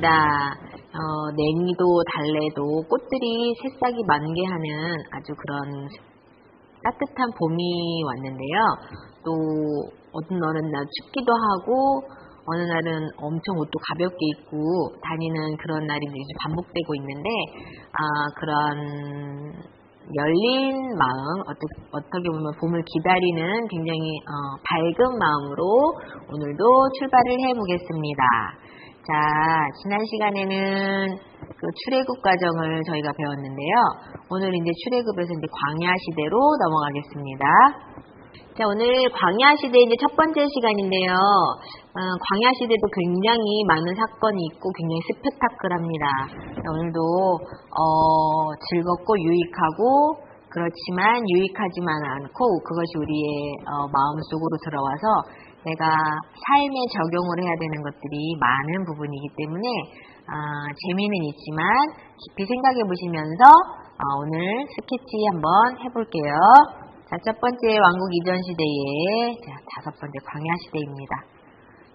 있습니다. 냉이도 달래도 꽃들이 새싹이 만개하는 아주 그런 따뜻한 봄이 왔는데요. 또 어느 날 춥기도 하고 어느 날은 엄청 옷도 가볍게 입고 다니는 그런 날이 이제 반복되고 있는데 그런 열린 마음, 어떻게 보면 봄을 기다리는 굉장히 밝은 마음으로 오늘도 출발을 해보겠습니다. 자, 지난 시간에는 그 출애굽 과정을 저희가 배웠는데요. 오늘 이제 출애굽에서 이제 광야 시대로 넘어가겠습니다. 자, 오늘 광야 시대 이제 첫 번째 시간인데요. 광야 시대도 굉장히 많은 사건이 있고 굉장히 스펙타클합니다. 오늘도 즐겁고 유익하고 그렇지만 유익하지만 않고 그것이 우리의 마음속으로 들어와서 내가 삶에 적용을 해야 되는 것들이 많은 부분이기 때문에 재미는 있지만 깊이 생각해 보시면서 오늘 스케치 한번 해볼게요. 자, 첫 번째 왕국 이전 시대에 다섯 번째 광야 시대입니다.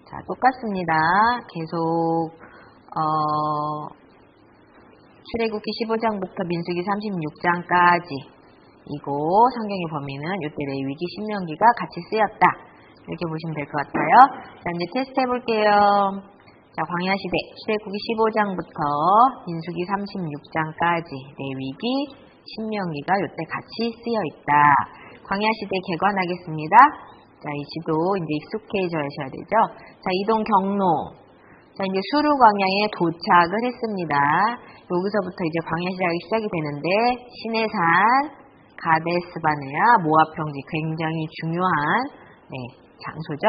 자, 똑같습니다. 계속 출애굽기 15장부터 민수기 36장까지 이고 성경의 범위는 이때 레위기 신명기가 같이 쓰였다. 이렇게 보시면 될 것 같아요. 자, 이제 테스트 해볼게요. 자, 광야 시대 출애굽기 15장부터 민수기 36장까지 레위기 신명기가 이때 같이 쓰여 있다. 광야 시대 개관하겠습니다. 자, 이 지도 이제 익숙해져야 되죠. 자, 이동 경로. 자, 이제 수르 광야에 도착을 했습니다. 여기서부터 이제 광야 시작이 되는데 시내산, 가데스 바네아, 모압 평지 굉장히 중요한 장소죠.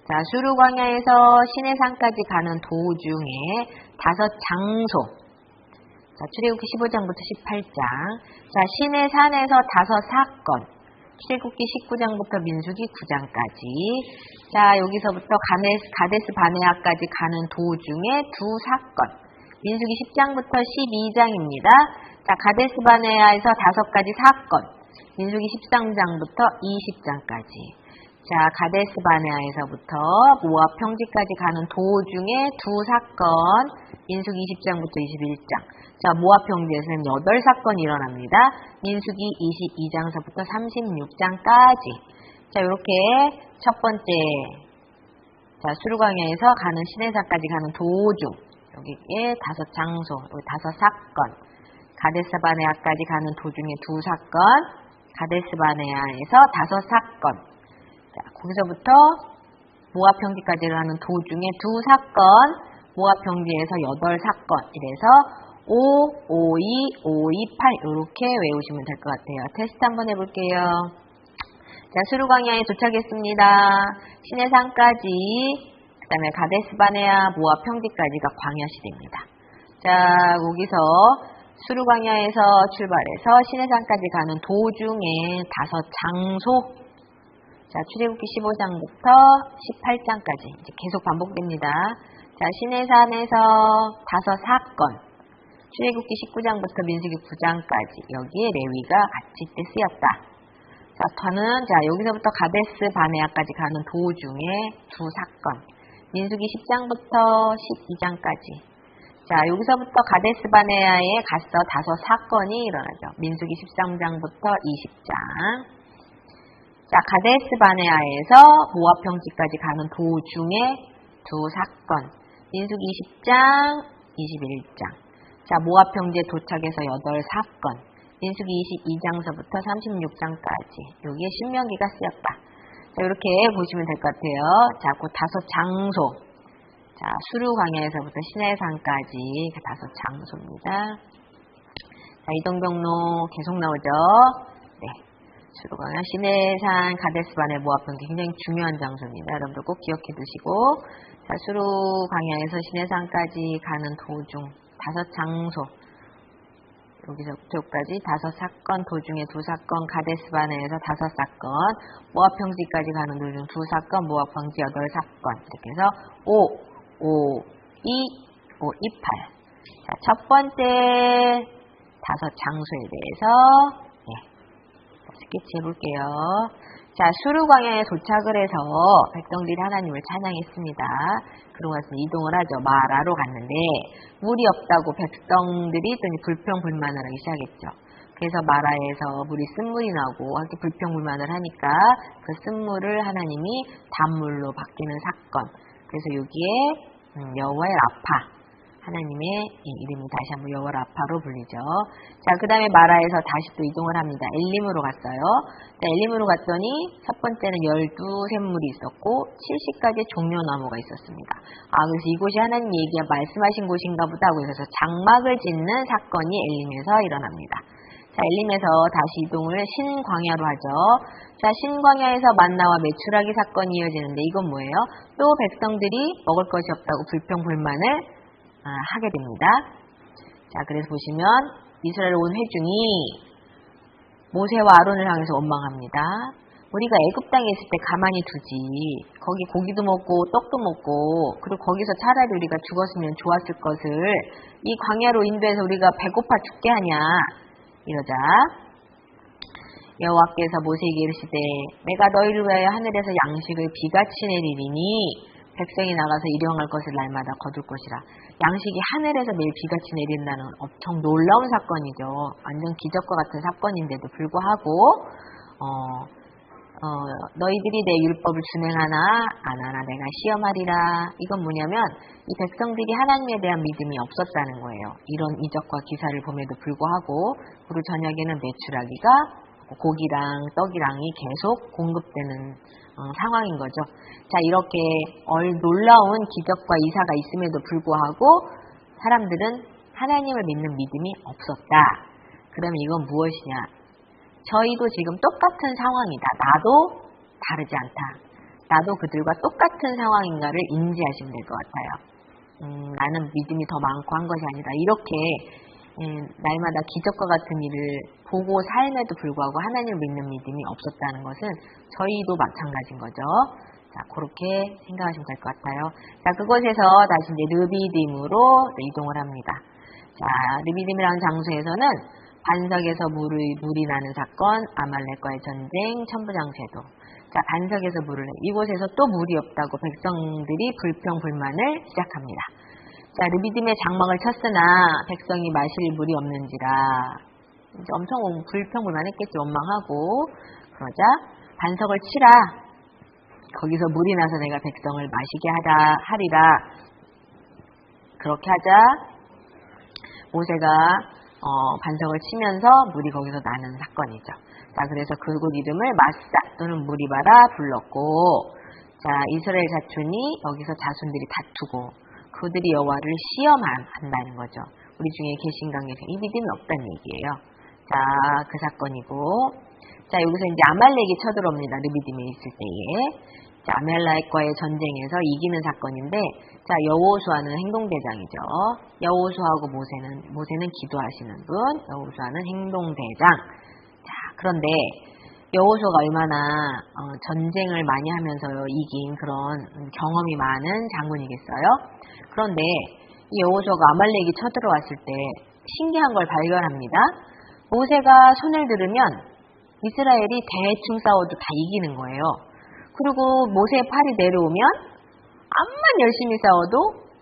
자, 수르 광야에서 시내산까지 가는 도중에 다섯 장소. 자, 출애굽기 15장부터 18장. 자, 시내산에서 다섯 사건. 출애굽기 19장부터 민수기 9장까지. 자, 여기서부터 가데스 바네아까지 가는 도중에 두 사건. 민수기 10장부터 12장입니다. 자, 가데스 바네아에서 다섯 가지 사건. 민수기 13장부터 20장까지. 자, 가데스 바네아에서부터 모압 평지까지 가는 도중에 두 사건. 민수기 20장부터 21장. 자, 모압 평지에서는 8사건이 일어납니다. 민수기 22장서부터 36장까지. 자, 이렇게 첫 번째. 자, 수르광야에서 가는 시내산까지 가는 도중. 여기에 다섯 장소, 여기 다섯 사건. 가데스 바네아까지 가는 도중에 두 사건. 가데스 바네아에서 다섯 사건. 자, 거기서부터 모압 평지까지 가는 도중에 두 사건. 모압 평지에서 8사건. 이래서 5, 5, 2, 5, 2, 8 이렇게 외우시면 될 것 같아요. 테스트 한번 해볼게요. 자, 수르광야에 도착했습니다. 시내산까지, 그 다음에 가데스 바네아, 모압 평지까지가 광야 시대입니다. 자, 거기서 수르광야에서 출발해서 시내산까지 가는 도중에 다섯 장소. 자, 출애굽기 15장부터 18장까지 이제 계속 반복됩니다. 자, 시내산에서 다섯 사건. 출애굽기 19장부터 민수기 9장까지 여기에 레위가 같이 때 쓰였다. 자, 여기서부터 가데스 바네아까지 가는 도중에 두 사건. 민수기 10장부터 12장까지. 자, 여기서부터 가데스 바네아에 가서 다섯 사건이 일어나죠. 민수기 13장부터 20장. 자, 가데스 바네아에서 모압 평지까지 가는 도중에 두 사건. 민수기 20장, 21장. 자, 모압 평지에 도착해서 8사건. 민수기 22장서부터 36장까지. 여기에 신명기가 쓰였다. 자, 이렇게 보시면 될 것 같아요. 자, 그 다섯 장소. 자, 수르 광야에서부터 시내산까지 그 다섯 장소입니다. 자, 이동 경로 계속 나오죠. 네. 수르 광야, 시내산, 가데스 바네아, 모압 평지 굉장히 중요한 장소입니다. 여러분들 꼭 기억해 두시고. 자, 수르 광야에서 시내산까지 가는 도중. 다섯 장소. 여기서부터 여기까지 다섯 사건, 도중에 두 사건, 가데스 바네아에서 다섯 사건, 모압 평지까지 가는 도중 두 사건, 모압 평지 8사건. 이렇게 해서 5, 2, 5, 2, 8. 자, 첫 번째 다섯 장소에 대해서 스케치 해볼게요. 자, 수르 광야에 도착을 해서 백성들이 하나님을 찬양했습니다. 그러고 나서 이동을 하죠. 마라로 갔는데 물이 없다고 백성들이 또 불평불만을 하기 시작했죠. 그래서 마라에서 물이 쓴물이 나고 함께 불평불만을 하니까 그 쓴물을 하나님이 단물로 바뀌는 사건. 그래서 여기에 여호와의 라파, 하나님의 이름이 다시 한번 여호와 라파로 불리죠. 자, 그 다음에 마라에서 다시 또 이동을 합니다. 엘림으로 갔어요. 자, 엘림으로 갔더니 첫 번째는 12샘물이 있었고 70가지 종려나무가 있었습니다. 그래서 이곳이 하나님 말씀하신 곳인가 보다 하고 해서 장막을 짓는 사건이 엘림에서 일어납니다. 자, 엘림에서 다시 이동을 신광야로 하죠. 자, 신광야에서 만나와 메추라기 사건이 이어지는데 이건 뭐예요? 또 백성들이 먹을 것이 없다고 불평불만을 하게 됩니다. 자, 그래서 보시면 이스라엘 온 회중이 모세와 아론을 향해서 원망합니다. 우리가 애굽 땅에 있을 때 가만히 두지. 거기 고기도 먹고 떡도 먹고 그리고 거기서 차라리 우리가 죽었으면 좋았을 것을 이 광야로 인도해서 우리가 배고파 죽게 하냐 이러자 여호와께서 모세에게 이르시되 내가 너희를 위하여 하늘에서 양식을 비같이 내리리니 백성이 나가서 일용할 것을 날마다 거둘 것이라. 양식이 하늘에서 매일 비같이 내린다는 엄청 놀라운 사건이죠. 완전 기적과 같은 사건인데도 불구하고 너희들이 내 율법을 준행하나 안 하나 내가 시험하리라. 이건 뭐냐면 이 백성들이 하나님에 대한 믿음이 없었다는 거예요. 이런 이적과 기사를 봄에도 불구하고 그리고 저녁에는 메추라기가 고기랑 떡이랑이 계속 공급되는 상황인 거죠. 자, 이렇게 놀라운 기적과 이사가 있음에도 불구하고 사람들은 하나님을 믿는 믿음이 없었다. 그러면 이건 무엇이냐? 저희도 지금 똑같은 상황이다. 나도 다르지 않다. 나도 그들과 똑같은 상황인가를 인지하시면 될 것 같아요. 나는 믿음이 더 많고 한 것이 아니라 이렇게 날마다 기적과 같은 일을 보고 삶에도 불구하고 하나님을 믿는 믿음이 없었다는 것은 저희도 마찬가지인 거죠. 자, 그렇게 생각하시면 될 것 같아요. 자, 그곳에서 다시 이제 르비딤으로 이동을 합니다. 자, 르비딤이라는 장소에서는 반석에서 물이 나는 사건, 아말렉과의 전쟁, 천부장제도. 자, 반석에서 물을 이곳에서 또 물이 없다고 백성들이 불평불만을 시작합니다. 자, 르비딤의 장막을 쳤으나 백성이 마실 물이 없는지라 이제 엄청 불평불만했겠죠. 원망하고 그러자 반석을 치라. 거기서 물이 나서 내가 백성을 마시게 하리라. 그렇게 하자 모세가 반석을 치면서 물이 거기서 나는 사건이죠. 자, 그래서 그곳 이름을 마사 또는 무리바라 불렀고, 자, 이스라엘 자손이 여기서 자손들이 다투고 그들이 여호와를 시험한다는 거죠. 우리 중에 계신 관계에서 이 믿음이 없다는 얘기예요. 자, 그 사건이고, 자, 여기서 이제 아말렉이 쳐들어옵니다. 르비딤에 있을 때에. 자, 아말렉과의 전쟁에서 이기는 사건인데, 자, 여호수아는 행동대장이죠. 여호수아하고 모세는 기도하시는 분, 여호수아는 행동대장. 자, 그런데 여호수아가 얼마나 전쟁을 많이 하면서 이긴 그런 경험이 많은 장군이겠어요? 그런데 이 여호수아가 아말렉이 쳐들어왔을 때 신기한 걸 발견합니다. 모세가 손을 들으면 이스라엘이 대충 싸워도 다 이기는 거예요. 그리고 모세의 팔이 내려오면 암만 열심히 싸워도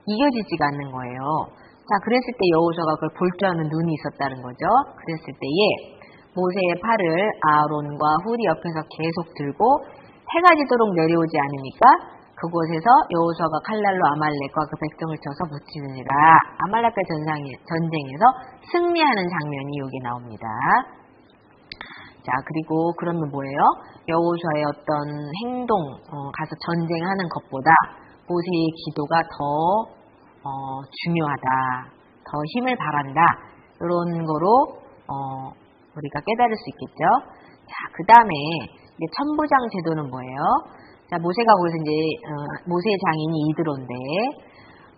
이겨지지가 않는 거예요. 자, 그랬을 때 여호수아가 그걸 볼 줄 아는 눈이 있었다는 거죠. 그랬을 때에 모세의 팔을 아론과 훌이 옆에서 계속 들고 해가 지도록 내려오지 않으니까 그곳에서 여호수아가 칼날로 아말렉과 그 백성을 쳐서 붙이느니라. 아말렉과 전쟁에서 승리하는 장면이 여기 나옵니다. 자, 그리고 그러면 뭐예요? 여호수아의 어떤 행동, 가서 전쟁하는 것보다 모세의 기도가 더 중요하다. 더 힘을 발한다. 이런 거로 우리가 깨달을 수 있겠죠. 자, 그 다음에 이제 천부장 제도는 뭐예요? 자, 모세가 거기서 이제 모세의 장인이 이드로인데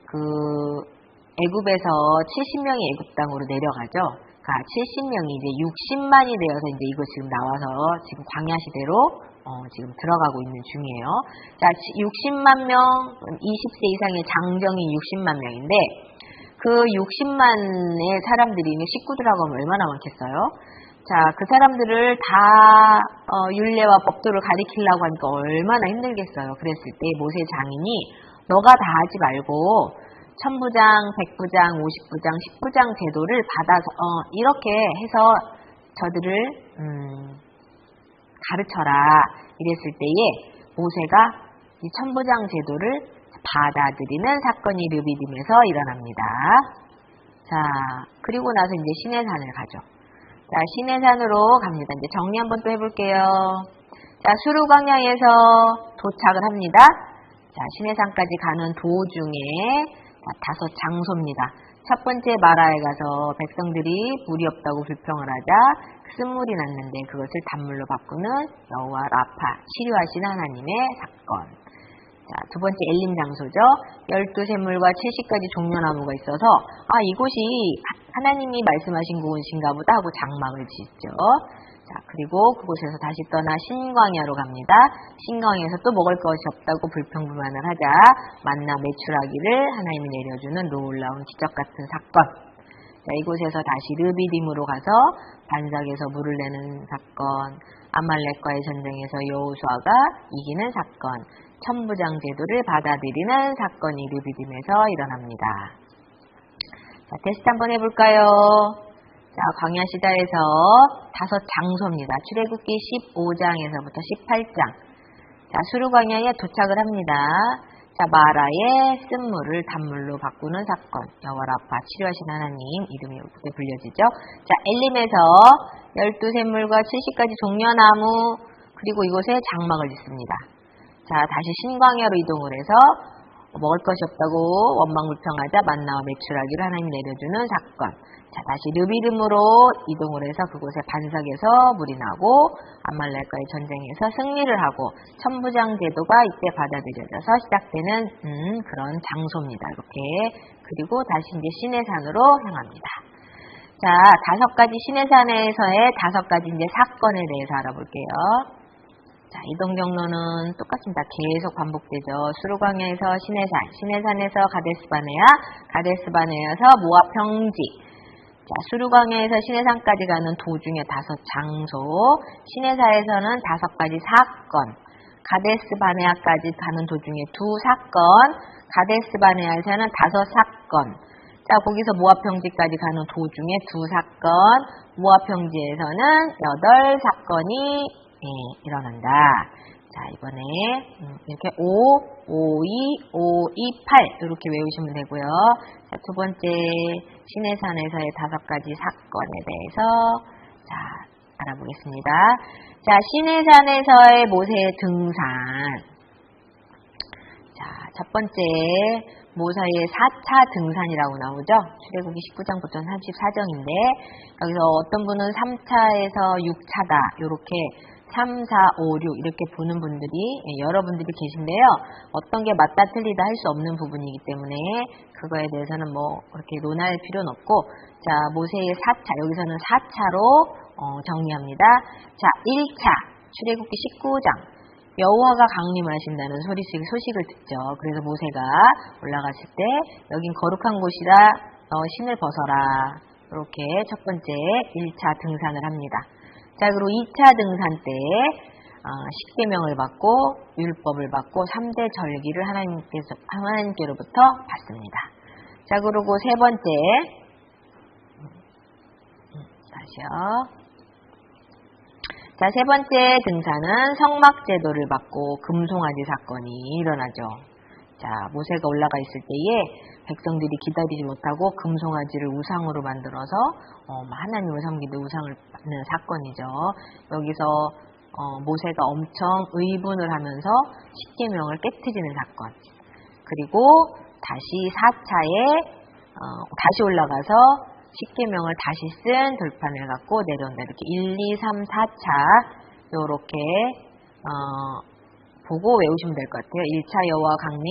그 애굽에서 70명이 애굽 땅으로 내려가죠. 70명이 이제 60만이 되어서 이제 이거 지금 나와서 지금 광야 시대로 지금 들어가고 있는 중이에요. 자, 60만 명, 20세 이상의 장정이 60만 명인데 그 그 60만의 사람들이 있는 식구들하고 하면 얼마나 많겠어요? 자, 그 사람들을 다 율례와 법도를 가리키려고 하니까 얼마나 힘들겠어요. 그랬을 때 모세 장인이 너가 다 하지 말고 천부장, 백부장, 50부장, 10부장 제도를 받아서 이렇게 해서 저들을 가르쳐라 이랬을 때에 모세가 이 천부장 제도를 받아들이는 사건이 르비딤에서 일어납니다. 자, 그리고 나서 이제 시내산을 가죠. 자, 시내산으로 갑니다. 이제 정리 한번 또 해볼게요. 자, 수르광야에서 도착을 합니다. 자, 시내산까지 가는 도중에 다섯 장소입니다. 첫 번째 마라에 가서 백성들이 물이 없다고 불평을 하자 쓴물이 났는데 그것을 단물로 바꾸는 여호와 라파, 치료하시는 하나님의 사건. 자, 두 번째 엘림 장소죠. 12샘물과 70가지 종려나무가 있어서 이곳이 하나님이 말씀하신 곳인가 보다 하고 장막을 짓죠. 자, 그리고 그곳에서 다시 떠나 신광야로 갑니다. 신광야에서 또 먹을 것이 없다고 불평불만을 하자 만나 메추라기를 하나님이 내려주는 놀라운 기적 같은 사건. 자, 이곳에서 다시 르비딤으로 가서 반석에서 물을 내는 사건, 아말렉과의 전쟁에서 여호수아가 이기는 사건, 천부장 제도를 받아들이는 사건이 르비딤에서 일어납니다. 자, 테스트 한번 해볼까요? 자, 광야 시대에서 다섯 장소입니다. 출애굽기 15장에서부터 18장. 자, 수르광야에 도착을 합니다. 자, 마라의 쓴물을 단물로 바꾸는 사건. 여호와 라파, 치료하신 하나님 이름이 이렇게 불려지죠. 자, 엘림에서 12샘물과 70가지 종려나무 그리고 이곳에 장막을 짓습니다. 자, 다시 신광야로 이동을 해서 먹을 것이 없다고 원망불평하자 만나와 메추라기를 하나님이 내려주는 사건. 자, 다시 르비딤으로 이동을 해서 그곳에 반석에서 물이 나고 아말렉과의 전쟁에서 승리를 하고 천부장 제도가 이때 받아들여져서 시작되는 그런 장소입니다. 이렇게. 그리고 다시 이제 시내산으로 향합니다. 자, 5가지 시내산에서의 5가지 이제 사건에 대해서 알아볼게요. 자, 이동 경로는 똑같습니다. 계속 반복되죠. 수르광야에서 시내산에서 가데스바네아, 가데스바네아에서 모압 평지. 자, 수르광야에서 시내산까지 가는 도중에 5 장소, 시내사에서는 5가지 사건, 가데스바네아까지 가는 도중에 2 사건, 가데스바네아에서는 5 사건. 자, 거기서 모압 평지까지 가는 도중에 2 사건, 모압 평지에서는 8 사건이 일어난다. 자, 이번에 이렇게 5, 5, 2, 5, 2, 8 이렇게 외우시면 되고요. 자, 두 번째 시내산에서의 5가지 사건에 대해서 자, 알아보겠습니다. 자, 시내산에서의 모세의 등산. 자, 첫 번째 모세의 4차 등산이라고 나오죠. 출애굽기 19장부터 34장인데 여기서 어떤 분은 3차에서 6차다 이렇게 3, 4, 5, 6 이렇게 보는 분들이 여러분들이 계신데요. 어떤 게 맞다 틀리다 할 수 없는 부분이기 때문에 그거에 대해서는 뭐 그렇게 논할 필요는 없고 자, 모세의 4차 여기서는 4차로 정리합니다. 자, 1차 출애굽기 19장 여호와가 강림하신다는 소식을 듣죠. 그래서 모세가 올라갔을 때 여긴 거룩한 곳이라 신을 벗어라. 이렇게 첫 번째 1차 등산을 합니다. 자, 그리고 2차 등산 때 십계명을 받고 율법을 받고 3대 절기를 하나님께로부터 받습니다. 자, 그리고 세 번째 다시요. 자, 세 번째 등산은 성막제도를 받고 금송아지 사건이 일어나죠. 자, 모세가 올라가 있을 때에 백성들이 기다리지 못하고 금송아지를 우상으로 만들어서 하나님을 섬기는 우상을 받는 사건이죠. 여기서 모세가 엄청 의분을 하면서 십계명을 깨트리는 사건. 그리고 다시 4차에 다시 올라가서 십계명을 다시 쓴 돌판을 갖고 내려온다. 이렇게 1, 2, 3, 4차 요렇게 보고 외우시면 될 것 같아요. 1차 여호와 강림,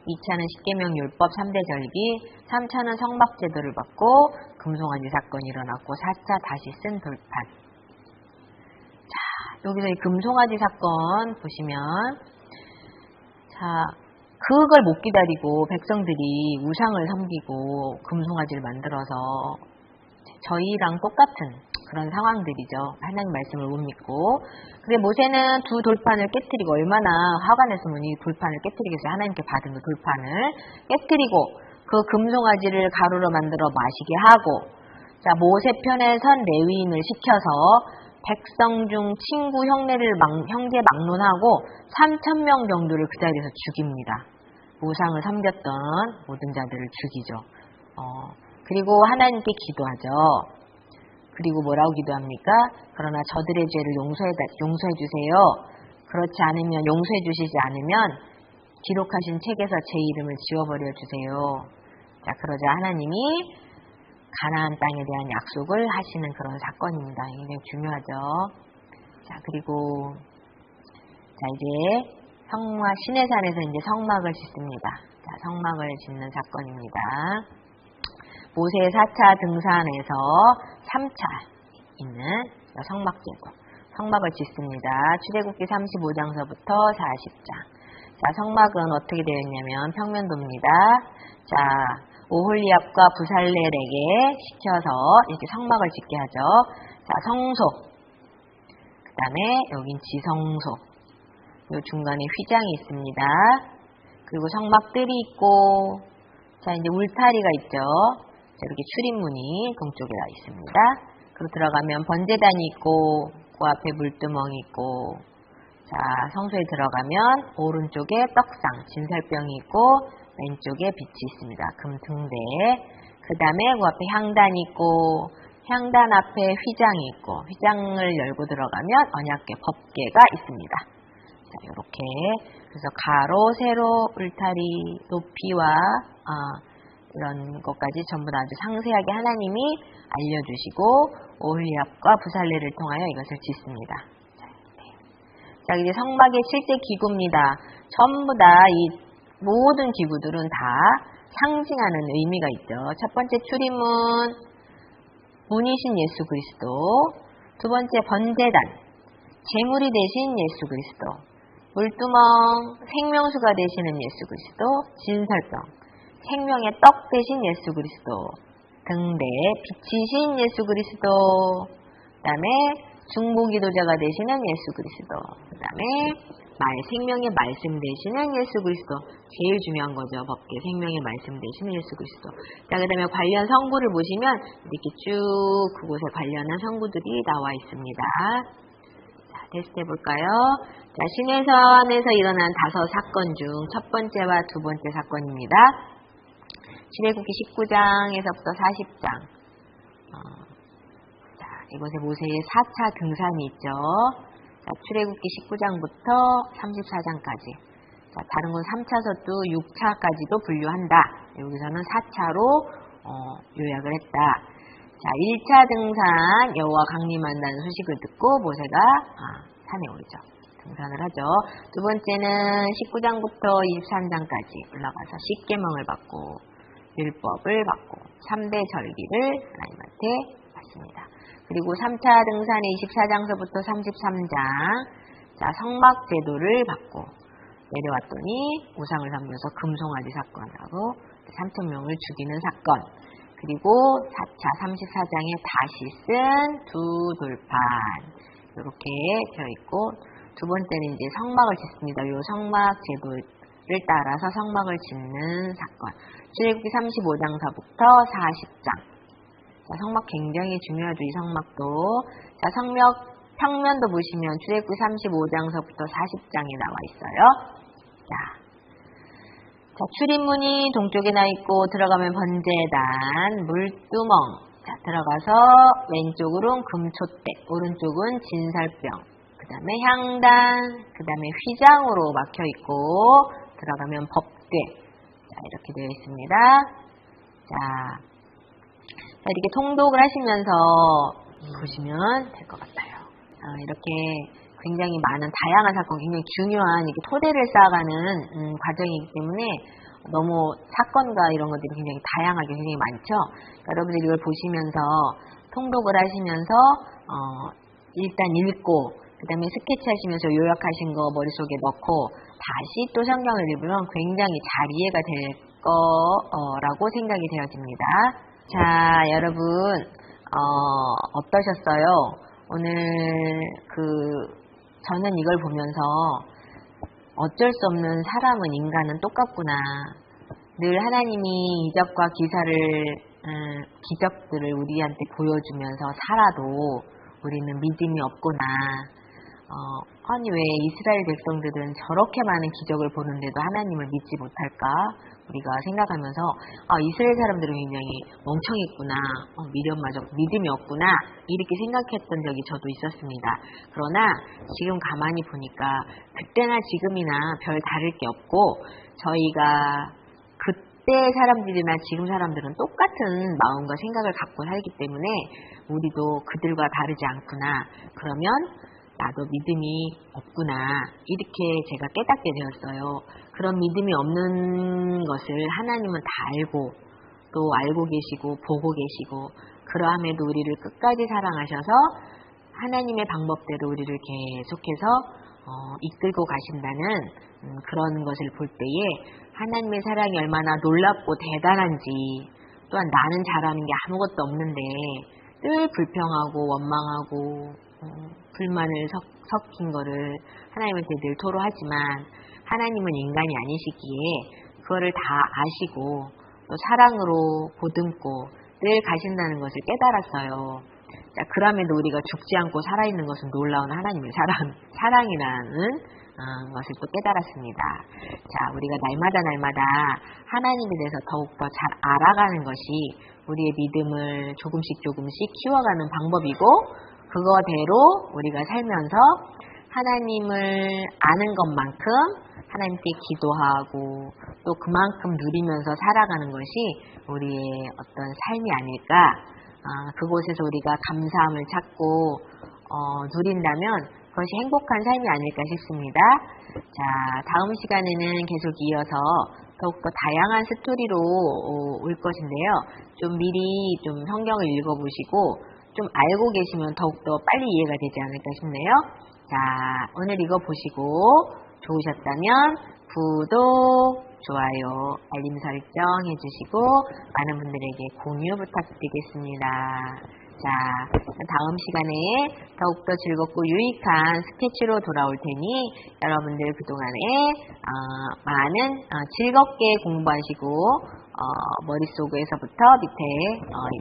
2차는 십계명 율법 3대 절기, 3차는 성막제도를 받고 금송아지 사건이 일어났고 4차 다시 쓴 돌판. 자, 여기서 이 금송아지 사건 보시면 자, 그걸 못 기다리고 백성들이 우상을 섬기고 금송아지를 만들어서 저희랑 똑같은 그런 상황들이죠. 하나님 말씀을 못 믿고. 근데 모세는 두 돌판을 깨뜨리고 얼마나 화가 냈으면 이 돌판을 깨뜨리겠어요. 하나님께 받은 그 돌판을 깨뜨리고 그 금송아지를 가루로 만들어 마시게 하고, 자, 모세 편에 선 레위인을 시켜서 백성 중 친구 형제 막론하고 3,000명 정도를 그 자리에서 죽입니다. 우상을 섬겼던 모든 자들을 죽이죠. 그리고 하나님께 기도하죠. 그리고 뭐라고 기도합니까? 그러나 저들의 죄를 용서해 주세요. 그렇지 않으면, 용서해 주시지 않으면 기록하신 책에서 제 이름을 지워버려 주세요. 자, 그러자 하나님이 가나안 땅에 대한 약속을 하시는 그런 사건입니다. 굉장히 중요하죠. 자, 그리고 자, 이제 시내산에서 이제 성막을 짓습니다. 자, 성막을 짓는 사건입니다. 모세의 4차 등산에서 3차 있는 성막 제도, 성막을 짓습니다. 출애굽기 35장서부터 40장. 자, 성막은 어떻게 되어 있냐면 평면도입니다. 자, 오홀리압과 부살렐에게 시켜서 이렇게 성막을 짓게 하죠. 자, 성소, 그 다음에 여긴 지성소, 요 중간에 휘장이 있습니다. 그리고 성막들이 있고, 자, 이제 울타리가 있죠. 자, 이렇게 출입문이 동쪽에 있습니다. 그리고 들어가면 번제단이 있고, 그 앞에 물두멍이 있고, 자, 성소에 들어가면 오른쪽에 떡상, 진설병이 있고, 왼쪽에 빛이 있습니다. 금 등대. 그 다음에 그 앞에 향단이 있고, 향단 앞에 휘장이 있고, 휘장을 열고 들어가면 언약궤, 법궤가 있습니다. 자, 요렇게. 그래서 가로, 세로, 울타리, 높이와, 이런 것까지 전부 다 아주 상세하게 하나님이 알려주시고, 오홀리압과 부살렐을 통하여 이것을 짓습니다. 자, 이제 성막의 실제 기구입니다. 전부 다 이 모든 기구들은 다 상징하는 의미가 있죠. 첫 번째 출입문, 문이신 예수 그리스도. 두 번째 번제단, 제물이 되신 예수 그리스도. 물두멍, 생명수가 되시는 예수 그리스도. 진설병, 생명의 떡 되신 예수 그리스도. 등대, 빛이신 예수 그리스도. 그 다음에 중보기도자가 되시는 예수 그리스도. 그 다음에 생명의 말씀 되시는 예수 그리스도. 제일 중요한 거죠. 법계 생명의 말씀 되시는 예수 그리스도. 자, 그 다음에 관련 성구를 보시면 이렇게 쭉 그곳에 관련한 성구들이 나와 있습니다. 자, 테스트 해볼까요? 자, 시내산에서 일어난 5사건 중 첫 번째와 두 번째 사건입니다. 출애굽기 19장에서부터 40장. 자, 이곳에 모세의 4차 등산이 있죠. 자, 출애굽기 19장부터 34장까지. 자, 다른 건 3차서도 6차까지도 분류한다. 여기서는 4차로 요약을 했다. 자, 1차 등산, 여호와 강림한다는 소식을 듣고 모세가 산에 오르죠. 등산을 하죠. 두 번째는 19장부터 23장까지 올라가서 십계명을 받고 율법을 받고 3대 절기를 하나님한테 받습니다. 그리고 3차 등산의 24장서부터 33장, 자, 성막 제도를 받고 내려왔더니 우상을 섬겨서 금송아지 사건하고 3,000명을 죽이는 사건. 그리고 4차 34장에 다시 쓴 두 돌판. 이렇게 되어 있고, 두 번째는 이제 성막을 짓습니다. 이 성막 제도를 따라서 성막을 짓는 사건. 출애굽기 35장서부터 40장. 자, 성막 굉장히 중요하죠. 이 성막도. 자, 평면도 보시면 출애굽기 35장서부터 40장에 나와 있어요. 자, 출입문이 동쪽에 나 있고 들어가면 번제단, 물두멍. 자, 들어가서 왼쪽으로는 금촛대, 오른쪽은 진설병. 그 다음에 향단, 그 다음에 휘장으로 막혀 있고 들어가면 법궤. 자, 이렇게 되어 있습니다. 자, 이렇게 통독을 하시면서 보시면 될 것 같아요. 이렇게 굉장히 많은 다양한 사건, 굉장히 중요한 이렇게 토대를 쌓아가는 과정이기 때문에 너무 사건과 이런 것들이 굉장히 다양하게 굉장히 많죠. 여러분들이 이걸 보시면서 통독을 하시면서 일단 읽고 그 다음에 스케치 하시면서 요약하신 거 머릿속에 넣고 다시 또 성경을 읽으면 굉장히 잘 이해가 될 거라고 생각이 되어집니다. 자, 여러분 어떠셨어요? 오늘 저는 이걸 보면서 어쩔 수 없는 사람은 인간은 똑같구나. 늘 하나님이 이적과 기적들을 우리한테 보여주면서 살아도 우리는 믿음이 없구나. 아니 왜 이스라엘 백성들은 저렇게 많은 기적을 보는데도 하나님을 믿지 못할까? 우리가 생각하면서 이스라엘 사람들은 굉장히 멍청했구나. 믿음이 없구나. 이렇게 생각했던 적이 저도 있었습니다. 그러나 지금 가만히 보니까 그때나 지금이나 별 다를 게 없고 저희가 그때 사람들이나 지금 사람들은 똑같은 마음과 생각을 갖고 살기 때문에 우리도 그들과 다르지 않구나. 그러면 나도 믿음이 없구나. 이렇게 제가 깨닫게 되었어요. 그런 믿음이 없는 것을 하나님은 다 알고 또 알고 계시고 보고 계시고 그러함에도 우리를 끝까지 사랑하셔서 하나님의 방법대로 우리를 계속해서 이끌고 가신다는 그런 것을 볼 때에 하나님의 사랑이 얼마나 놀랍고 대단한지 또한 나는 잘하는 게 아무것도 없는데 늘 불평하고 원망하고 불만을 섞인 거를 하나님한테 늘 토로하지만 하나님은 인간이 아니시기에 그거를 다 아시고 또 사랑으로 보듬고 늘 가신다는 것을 깨달았어요. 자, 그럼에도 우리가 죽지 않고 살아있는 것은 놀라운 하나님의 사랑이라는 것을 또 깨달았습니다. 자, 우리가 날마다 하나님에 대해서 더욱더 잘 알아가는 것이 우리의 믿음을 조금씩 키워가는 방법이고 그거대로 우리가 살면서 하나님을 아는 것만큼 하나님께 기도하고 또 그만큼 누리면서 살아가는 것이 우리의 어떤 삶이 아닐까. 그곳에서 우리가 감사함을 찾고 누린다면 그것이 행복한 삶이 아닐까 싶습니다. 자, 다음 시간에는 계속 이어서 더욱더 다양한 스토리로 올 것인데요. 좀 미리 좀 성경을 읽어보시고 좀 알고 계시면 더욱더 빨리 이해가 되지 않을까 싶네요. 자, 오늘 이거 보시고 좋으셨다면 구독, 좋아요, 알림 설정 해주시고 많은 분들에게 공유 부탁드리겠습니다. 자, 다음 시간에 더욱더 즐겁고 유익한 스케치로 돌아올 테니 여러분들 그동안에 많은 즐겁게 공부하시고 머릿속에서부터 밑에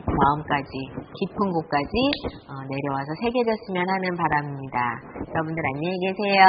마음까지 깊은 곳까지 내려와서 새겨졌으면 하는 바람입니다. 여러분들 안녕히 계세요.